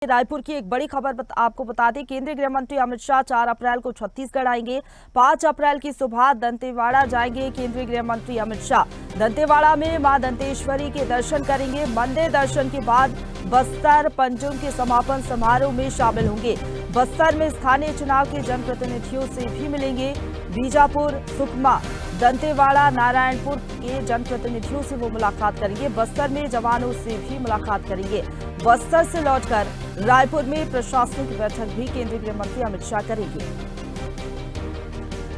रायपुर की एक बड़ी खबर आपको बता दें, केंद्रीय गृह मंत्री अमित शाह 4 अप्रैल को छत्तीसगढ़ आएंगे। 5 अप्रैल की सुबह दंतेवाड़ा जाएंगे केंद्रीय गृह मंत्री अमित शाह। दंतेवाड़ा में मां दंतेश्वरी के दर्शन करेंगे। मंदिर दर्शन के बाद बस्तर पंजुम के समापन समारोह में शामिल होंगे। बस्तर में स्थानीय चुनाव के जनप्रतिनिधियों से भी मिलेंगे। बीजापुर, सुकमा, दंतेवाड़ा, नारायणपुर के जनप्रतिनिधियों से वो मुलाकात करेंगे। बस्तर में जवानों से भी मुलाकात करेंगे। बस्तर से लौटकर रायपुर में प्रशासनिक बैठक भी केंद्रीय गृह मंत्री अमित शाह करेंगे।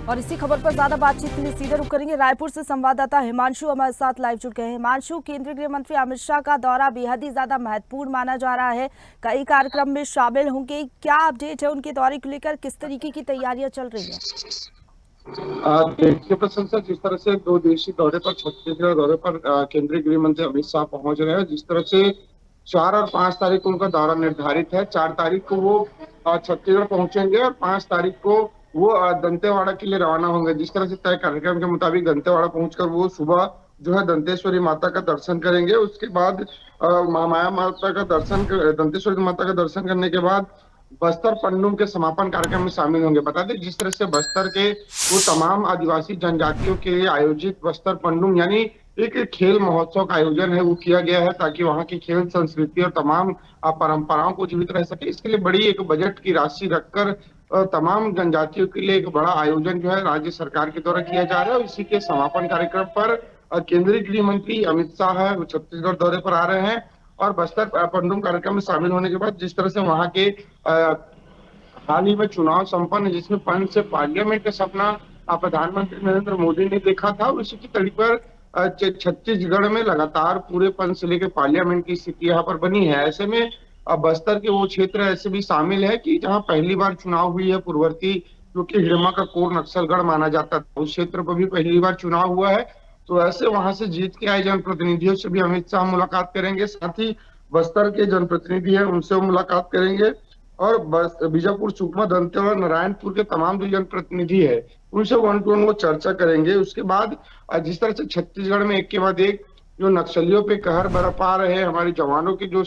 और इसी खबर पर ज्यादा बातचीत के लिए सीधे रुख करेंगे। रायपुर से संवाददाता हिमांशु हमारे साथ लाइव जुड़ गए हैं। हिमांशु, केंद्रीय गृह मंत्री अमित शाह का दौरा बेहद ही ज्यादा महत्वपूर्ण माना जा रहा है, कई कार्यक्रम में शामिल होंगे, क्या अपडेट है उनके दौरे को लेकर, किस तरीके की तैयारियां चल रही है? देखिए प्रशंसा, जिस तरह से 2 दिवसीय दौरे पर, छत्तीसगढ़ दौरे पर केंद्रीय गृह मंत्री अमित शाह पहुंच रहे हैं, जिस तरह से 4 और 5 तारीख को उनका दौरा निर्धारित है। 4 तारीख को वो छत्तीसगढ़ पहुंचेंगे और 5 तारीख को वो दंतेवाड़ा के लिए रवाना होंगे। जिस तरह से तय कार्यक्रम के मुताबिक दंतेवाड़ा पहुंचकर वो सुबह जो है दंतेश्वरी माता का दर्शन करेंगे। उसके बाद माया माता का दर्शन, दंतेश्वरी माता का दर्शन करने के बाद बस्तर पंडुम के समापन कार्यक्रम में शामिल होंगे। बता दें, जिस तरह से बस्तर के वो तमाम आदिवासी जनजातियों के लिए आयोजित बस्तर पंडुम यानी एक खेल महोत्सव का आयोजन है वो किया गया है, ताकि वहां की खेल संस्कृति और तमाम परंपराओं को जीवित रह सके। इसके लिए बड़ी एक बजट की राशि रखकर तमाम जनजातियों के लिए एक बड़ा आयोजन जो है राज्य सरकार के द्वारा किया जा रहा है। और इसी के समापन कार्यक्रम पर केंद्रीय गृह मंत्री अमित शाह है वो छत्तीसगढ़ दौरे पर आ रहे हैं। और बस्तर पंडुम कार्यक्रम में शामिल होने के बाद जिस तरह से वहां के हाल ही में चुनाव संपन्न, जिसमें पंच से पार्लियामेंट का सपना प्रधानमंत्री नरेंद्र मोदी ने देखा था, उसी की तर्ज पर छत्तीसगढ़ में लगातार पूरे पंच से लेकर पार्लियामेंट की स्थिति यहाँ पर बनी है। ऐसे में बस्तर के वो क्षेत्र ऐसे भी शामिल है कि जहाँ पहली बार चुनाव हुई है, पूर्ववर्ती जो कि हिड़मा का कोर नक्सलगढ़ माना जाता था, उस क्षेत्र पर भी पहली बार चुनाव हुआ है। तो ऐसे वहां से जीत के आए जनप्रतिनिधियों से भी अमित शाह मुलाकात करेंगे। साथ ही बस्तर के जनप्रतिनिधि हैं उनसे मुलाकात करेंगे। और बीजापुर, सुकमा, दंतेवाड़ा, नारायणपुर के तमाम जो जनप्रतिनिधि है उनसे 1-to-1 वो चर्चा करेंगे। उसके बाद जिस तरह से छत्तीसगढ़ में एक के बाद एक जो नक्सलियों पे कहर बरपा रहे हमारे जवानों की जो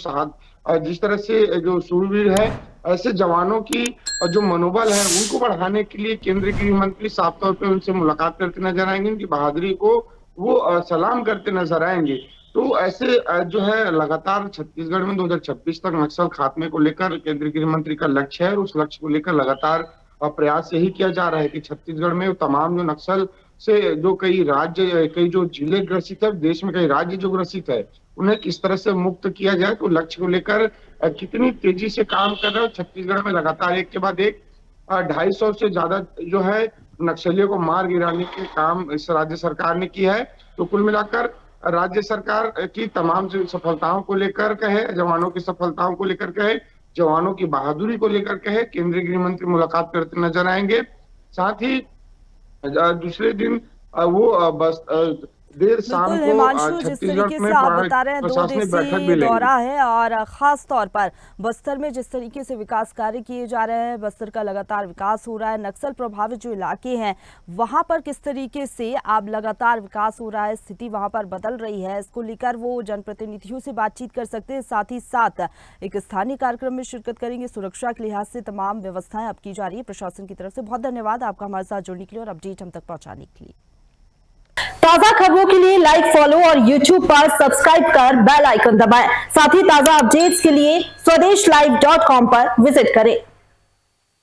जिस तरह से जो सूरवीर है, ऐसे जवानों की जो मनोबल है उनको बढ़ाने के लिए केंद्रीय गृह मंत्री साफ तौर पे उनसे मुलाकात करते नजर आएंगे। उनकी बहादुरी को वो सलाम करते नजर आएंगे। तो ऐसे जो है लगातार छत्तीसगढ़ में 2026 तक नक्सल खात्मे को लेकर केंद्रीय गृह मंत्री का लक्ष्य है। उस लक्ष्य को लेकर लगातार प्रयास यही किया जा रहा है कि छत्तीसगढ़ में तमाम जो नक्सल से जो कई राज्य, कई जो जिले ग्रसित है, देश में कई राज्य जो ग्रसित है, उन्हें किस तरह से मुक्त किया जाए, तो लक्ष्य को लेकर कितनी तेजी से काम कर रहे हो। छत्तीसगढ़ में लगातार एक के बाद एक 250 से ज्यादा जो है नक्सलियों को मार गिराने के काम इस राज्य सरकार ने किया है। तो कुल मिलाकर राज्य सरकार की तमाम सफलताओं को लेकर कहे, जवानों की सफलताओं को लेकर कहे, जवानों की बहादुरी को लेकर कहे, केंद्रीय गृह मंत्री मुलाकात करते नजर आएंगे। साथ ही दूसरे दिन वो बस देर शाम को हिमांशु, जिस तरीके से आप बता रहे हैं 2 दिवसीय दौरा है और खास तौर पर बस्तर में जिस तरीके से विकास कार्य किए जा रहे हैं, बस्तर का लगातार विकास हो रहा है, नक्सल प्रभावित जो इलाके हैं वहां पर किस तरीके से आप लगातार विकास हो रहा है, स्थिति वहां पर बदल रही है, इसको लेकर वो जनप्रतिनिधियों से बातचीत कर सकते हैं। साथ ही साथ एक स्थानीय कार्यक्रम में शिरकत करेंगे। सुरक्षा के लिहाज से तमाम व्यवस्थाएं अब की जा रही है प्रशासन की तरफ से। बहुत धन्यवाद आपका हमारे साथ जुड़ने के लिए और अपडेट हम तक पहुंचाने के लिए। ताजा खबरों के लिए लाइक, फॉलो और YouTube पर सब्सक्राइब कर बेल आइकन दबाएं। साथ ही ताजा अपडेट्स के लिए स्वदेशलाइव.com पर विजिट करें।